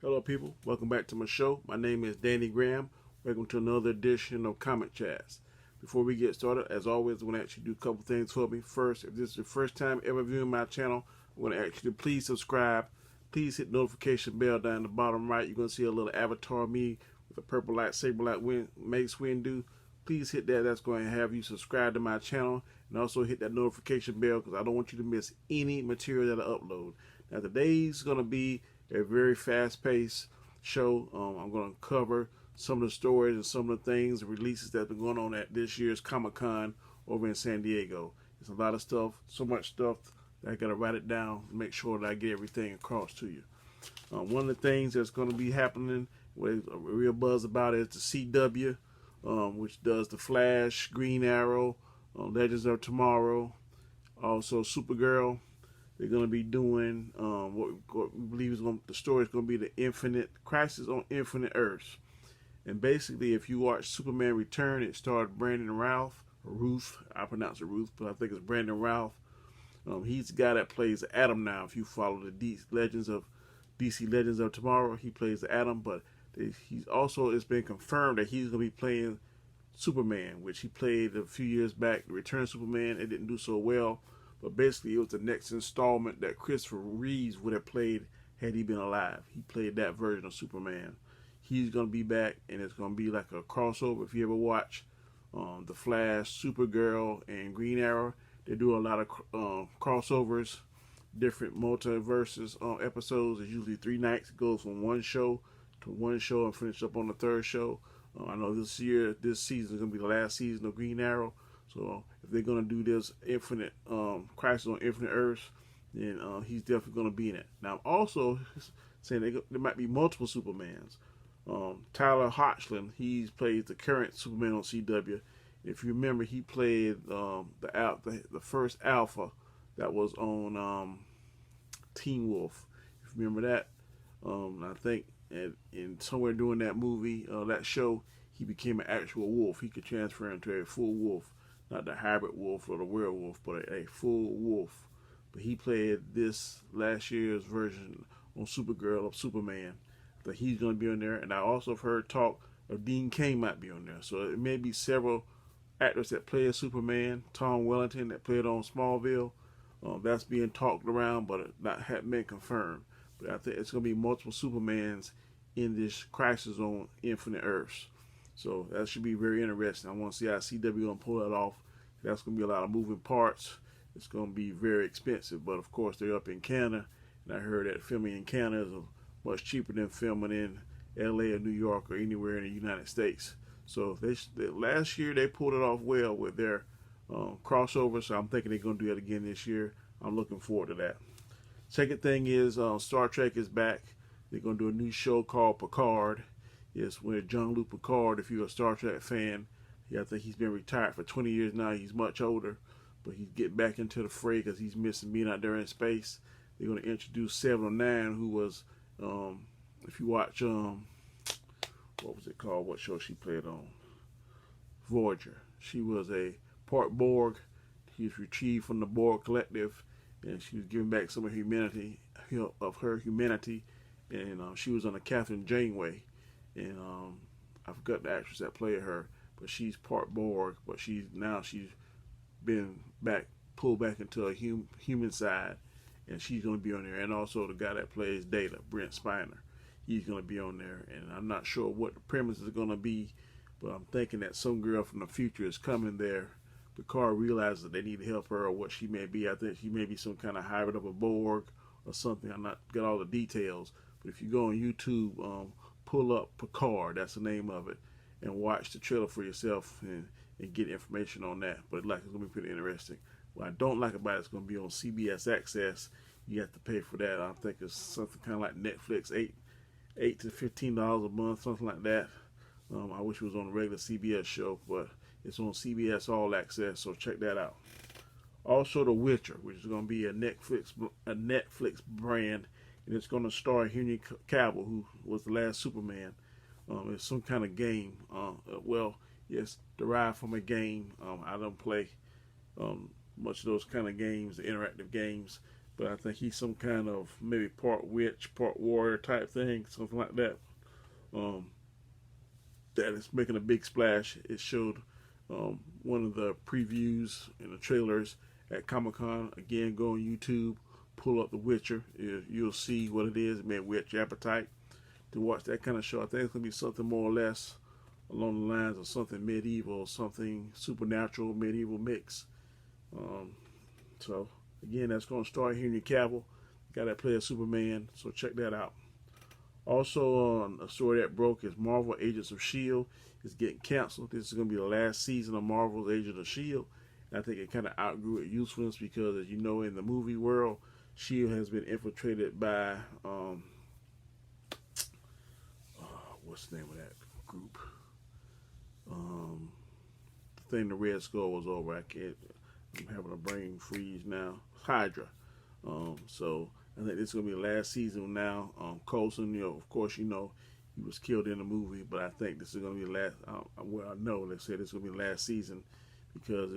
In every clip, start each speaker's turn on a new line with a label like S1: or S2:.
S1: Hello, people. Welcome back to my show. My name is Danny Graham. Welcome to another edition of Comic Chats. Before we get started, as always, I'm going to ask you to do a couple things for me. First, if this is your first time ever viewing my channel, I'm going to ask you to please subscribe. Please hit the notification bell down in the bottom right. You're going to see a little avatar of me with a purple lightsaber like Mace Windu. Please hit that. That's going to have you subscribe to my channel. And also hit that notification bell because I don't want you to miss any material that I upload. Now, today's going to be a very fast-paced show. I'm going to cover some of the stories and some of the things, the releases that have been going on at this year's Comic-Con over in San Diego. There's a lot of stuff, so much stuff that I got to write it down to make sure that I get everything across to you. One of the things that's going to be happening, with a real buzz about it, is the CW, which does the Flash, Green Arrow, Legends of Tomorrow, also Supergirl. They're going to be doing what we believe is the story is going to be the Infinite Crisis on Infinite Earths. And basically, if you watch Superman Return, it starred Brandon Routh, or Ruth. I pronounce it Ruth, but I think it's Brandon Routh. He's the guy that plays Adam now. If you follow the DC Legends of Tomorrow, he plays the Adam. But he's also, it's been confirmed that he's going to be playing Superman, which he played a few years back. The Return of Superman, it didn't do so well. But basically, it was the next installment that Christopher Reeve would have played had he been alive. He played that version of Superman. He's going to be back, and it's going to be like a crossover. If you ever watch The Flash, Supergirl, and Green Arrow, they do a lot of crossovers, different multiverses episodes. It's usually 3 nights. It goes from one show to one show and finish up on the third show. I know this season is going to be the last season of Green Arrow. So if they're going to do this Infinite Crisis on Infinite Earths, then he's definitely going to be in it. Now, I'm also saying there might be multiple Supermans. Tyler Hoechlin, he plays the current Superman on CW. If you remember, he played the first Alpha that was on Teen Wolf. If you remember that, I think in somewhere during that movie, that show, he became an actual wolf. He could transfer into a full wolf. Not the hybrid wolf or the werewolf, but a full wolf. But he played this last year's version on Supergirl of Superman. That he's going to be on there. And I also have heard talk of Dean Cain might be on there. So it may be several actors that play as Superman. Tom Wellington that played on Smallville. That's being talked around, but not hadn't been confirmed. But I think it's going to be multiple Supermans in this Crisis on Infinite Earths. So that should be very interesting. I want to see how CW going to pull that off. That's going to be a lot of moving parts. It's going to be very expensive. But of course, they're up in Canada. And I heard that filming in Canada is much cheaper than filming in LA or New York or anywhere in the United States. So last year they pulled it off well with their crossover. So I'm thinking they're going to do it again this year. I'm looking forward to that. Second thing is Star Trek is back. They're going to do a new show called Picard. It's with Jean-Luc Picard. If you're a Star Trek fan, I think he's been retired for 20 years now. He's much older, but he's getting back into the fray because he's missing being out there in space. They're going to introduce 709, who was, if you watch, what was it called? What show she played on? Voyager. She was a part Borg. She was retrieved from the Borg Collective, and she was giving back some of her humanity, and she was on the Catherine Janeway. And I forgot the actress that played her, but she's part Borg, but she's been pulled back into a human side, and she's going to be on there. And also the guy that plays Data, Brent Spiner, he's going to be on there. And I'm not sure what the premise is going to be, but I'm thinking that some girl from the future is coming there. Picard realizes that they need to help her, or what she may be. I think she may be some kind of hybrid of a Borg or something. I'm not got all the details, but if you go on YouTube, pull up Picard, that's the name of it, and watch the trailer for yourself and get information on that. But it's going to be pretty interesting. What I don't like about it, it's going to be on CBS Access. You have to pay for that. I think it's something kind of like Netflix, $8 to $15 a month, something like that. I wish it was on a regular CBS show, but it's on CBS All Access, so check that out. Also, The Witcher, which is going to be a Netflix brand. And it's going to star Henry Cavill, who was the last Superman. It's some kind of game. Yes, derived from a game. I don't play much of those kind of games, the interactive games. but I think he's some kind of maybe part witch, part warrior type thing, something like that. Um, that is making a big splash. It showed one of the previews and the trailers at Comic-Con. Again, go on YouTube, pull up The Witcher. You'll see what it is. It may whet your appetite to watch that kind of show. I think it's going to be something more or less along the lines of something medieval, something supernatural, medieval mix. So, again, that's going to star Henry Cavill, guy that plays Superman, so check that out. Also, a story that broke is Marvel Agents of S.H.I.E.L.D. is getting canceled. This is going to be the last season of Marvel's Agents of S.H.I.E.L.D. And I think it kind of outgrew its usefulness because, as you know, in the movie world, S.H.I.E.L.D. has been infiltrated by, what's the name of that group? The thing the Red Skull was over. I'm having a brain freeze now. Hydra. So I think this is going to be the last season now. Coulson, of course, he was killed in the movie, but I think this is going to be the last. Well, I know they said this is going to be the last season because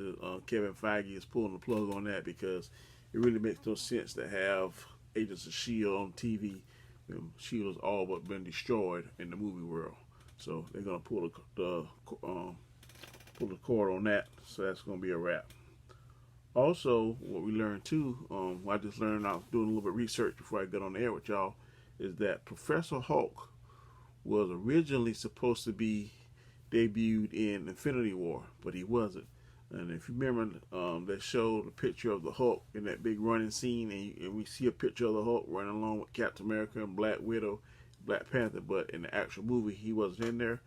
S1: Kevin Feige is pulling the plug on that because it really makes no sense to have Agents of S.H.I.E.L.D. on TV when S.H.I.E.L.D. has all but been destroyed in the movie world. So they're going to pull the cord on that. So that's going to be a wrap. Also, what we learned too, I just learned, I was doing a little bit of research before I got on the air with y'all, is that Professor Hulk was originally supposed to be debuted in Infinity War, but he wasn't. And if you remember, they showed a picture of the Hulk in that big running scene, and we see a picture of the Hulk running along with Captain America and Black Widow, Black Panther, but in the actual movie, he wasn't in there.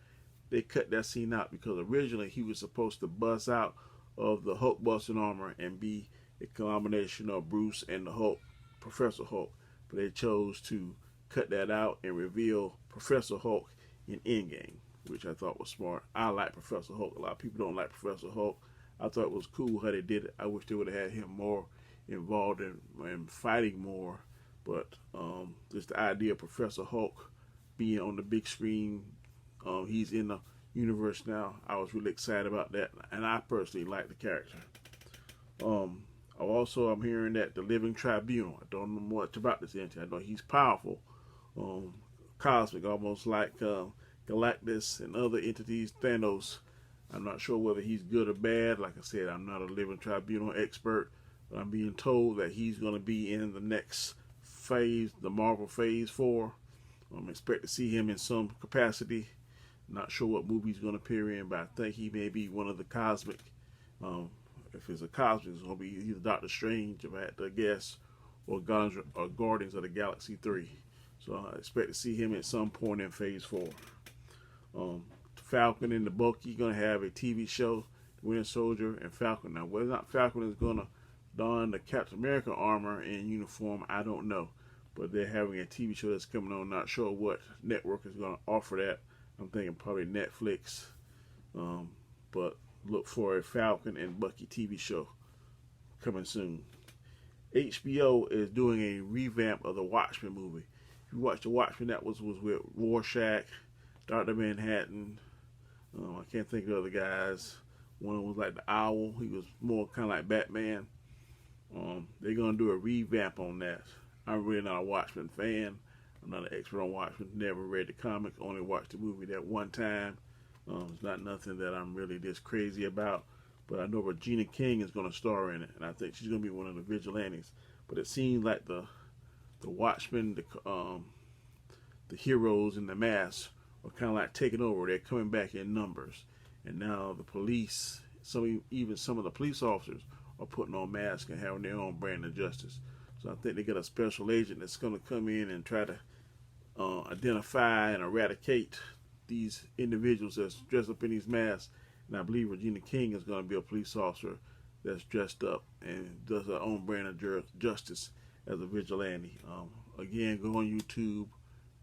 S1: They cut that scene out because originally he was supposed to bust out of the Hulk busting armor and be a combination of Bruce and the Hulk, Professor Hulk. But they chose to cut that out and reveal Professor Hulk in Endgame, which I thought was smart. I like Professor Hulk. A lot of people don't like Professor Hulk. I thought it was cool how they did it. I wish they would have had him more involved in fighting more. But just the idea of Professor Hulk being on the big screen, he's in the universe now. I was really excited about that, and I personally like the character. I'm hearing that the Living Tribunal, I don't know much about this entity. I know he's powerful, cosmic, almost like Galactus and other entities, Thanos. I'm not sure whether he's good or bad. Like I said, I'm not a Living Tribunal expert, but I'm being told that he's going to be in the next phase, the Marvel Phase 4. Expect to see him in some capacity. Not sure what movie he's going to appear in, but I think he may be one of the cosmic. If it's a cosmic, it's going to be either Doctor Strange, if I had to guess, or Guardians of the Galaxy 3. So I expect to see him at some point in Phase 4. Falcon and the Bucky going to have a TV show, Winter Soldier and Falcon. Now, whether or not Falcon is going to don the Captain America armor and uniform, I don't know. But they're having a TV show that's coming on. Not sure what network is going to offer that. I'm thinking probably Netflix, but look for a Falcon and Bucky TV show coming soon. HBO is doing a revamp of the Watchmen movie. If you watch the Watchmen, that was with Rorschach, Dr. Manhattan. I can't think of the other guys. One was like the Owl. He was more kind of like Batman. They're going to do a revamp on that. I'm really not a Watchmen fan. I'm not an expert on Watchmen. Never read the comic. Only watched the movie that one time. It's not nothing that I'm really just crazy about. But I know Regina King is going to star in it, and I think she's going to be one of the vigilantes. But it seems like the Watchmen, the heroes in the mask, are kind of like taking over. They're coming back in numbers, and now the police, even some of the police officers, are putting on masks and having their own brand of justice. So I think they got a special agent that's going to come in and try to identify and eradicate these individuals that's dressed up in these masks. And I believe Regina King is going to be a police officer that's dressed up and does her own brand of justice as a vigilante. Again, go on YouTube,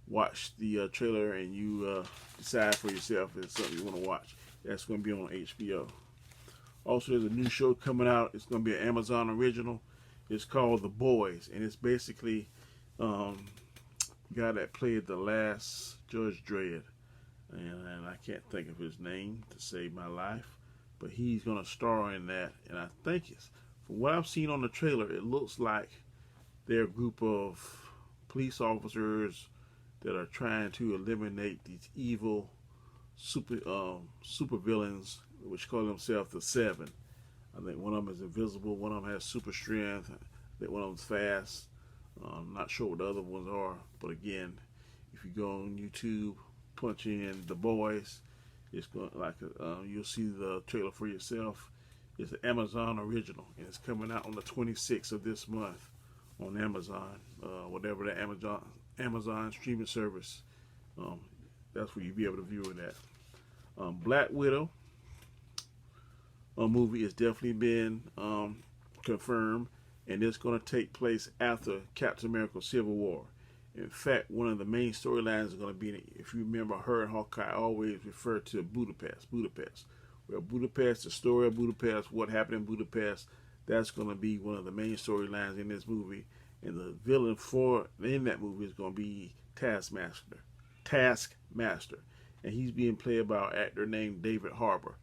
S1: watch the trailer, and you decide for yourself if it's something you want to watch. That's going to be on HBO. Also, there's a new show coming out. It's going to be an Amazon original. It's called The Boys, and it's basically the guy that played the last Judge Dredd, and I can't think of his name to save my life, but he's going to star in that, and I think from what I've seen on the trailer, it looks like they're a group of police officers that are trying to eliminate these evil super villains, which call themselves the Seven. I think one of them is invisible, one of them has super strength, I think one of them's fast. I'm not sure what the other ones are, but again, if you go on YouTube, punch in The Boys, it's going you'll see the trailer for yourself. It's an Amazon original, and it's coming out on the 26th of this month on Amazon, whatever the Amazon streaming service. That's where you'll be able to view it at. Black Widow movie has definitely been confirmed, and it's going to take place after Captain America Civil War. In fact, one of the main storylines is going to be, if you remember, her and Hawkeye always refer to Budapest. Well, Budapest, the story of Budapest, what happened in Budapest, that's going to be one of the main storylines in this movie. And the villain in that movie is going to be Taskmaster. And he's being played by an actor named David Harbour.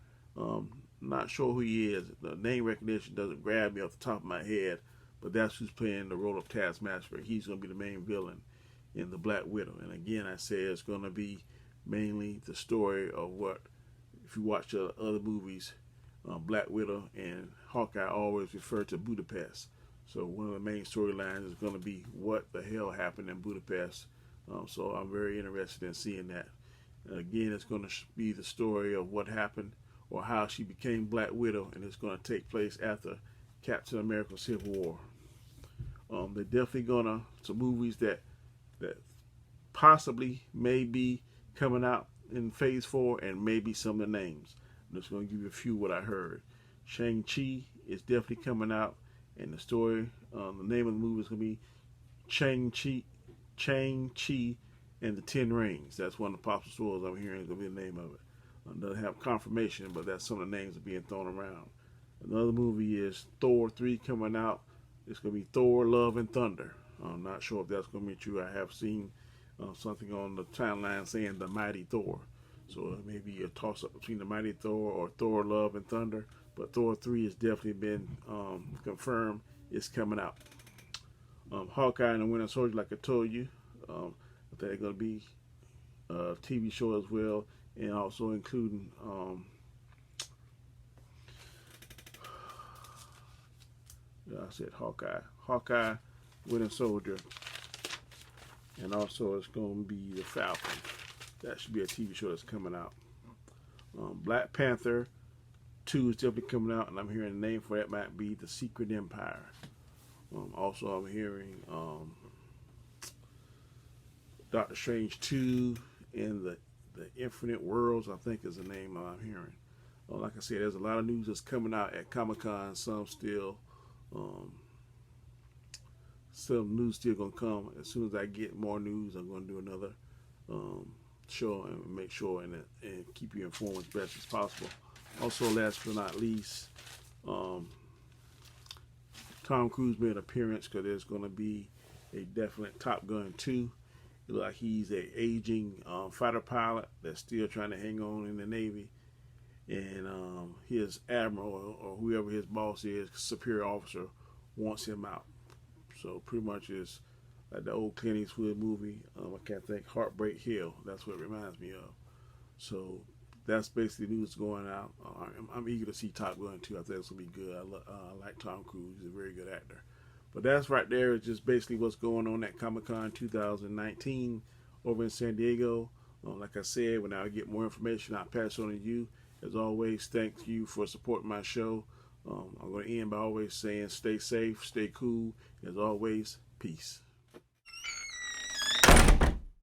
S1: Not sure who he is. The name recognition doesn't grab me off the top of my head, but that's who's playing the role of Taskmaster. He's going to be the main villain in the Black Widow. And again, I say it's going to be mainly the story of what, if you watch the other movies, Black Widow and Hawkeye always refer to Budapest. So one of the main storylines is going to be what the hell happened in Budapest. So I'm very interested in seeing that. And again, it's going to be the story of what happened or how she became Black Widow, and it's going to take place after Captain America Civil War. They're definitely gonna, some movies that possibly may be coming out in Phase 4, and maybe some of the names. I'm just going to give you a few what I heard. Shang-Chi is definitely coming out, and the story, the name of the movie is going to be Shang-Chi and the Ten Rings. That's one of the possible stories I'm hearing is going to be the name of it. Doesn't have confirmation, but that's some of the names that are being thrown around. Another movie is Thor 3 coming out. It's going to be Thor, Love, and Thunder. I'm not sure if that's going to be true. I have seen something on the timeline saying the Mighty Thor. So it may be a toss-up between the Mighty Thor or Thor, Love, and Thunder. But Thor 3 has definitely been confirmed. It's coming out. Hawkeye and the Winter Soldier, like I told you, I think they're going to be a TV show as well, and also including I said Hawkeye, Winter Soldier, and also it's going to be the Falcon. That should be a TV show that's coming out. Black Panther 2 is definitely coming out, and I'm hearing the name for that might be The Secret Empire. Also, I'm hearing Doctor Strange 2 in the Infinite Worlds, I think is the name I'm hearing. Like I said, there's a lot of news that's coming out at Comic-Con. Some news still gonna come. As soon as I get more news, I'm gonna do another show and make sure and keep you informed as best as possible. Also, last but not least, Tom Cruise made an appearance because there's gonna be a definite Top Gun 2. It looks like he's a aging fighter pilot that's still trying to hang on in the Navy, and his admiral or whoever his boss is, superior officer, wants him out. So pretty much it's like the old Clint Eastwood movie. I can't think, Heartbreak Hill. That's what it reminds me of. So that's basically the news going out. I'm eager to see Top Gun 2. I think it's gonna be good. I like Tom Cruise. He's a very good actor. But that's right there is just basically what's going on at Comic-Con 2019 over in San Diego. Like I said, when I get more information, I'll pass it on to you. As always, thank you for supporting my show. I'm going to end by always saying stay safe, stay cool. As always, peace.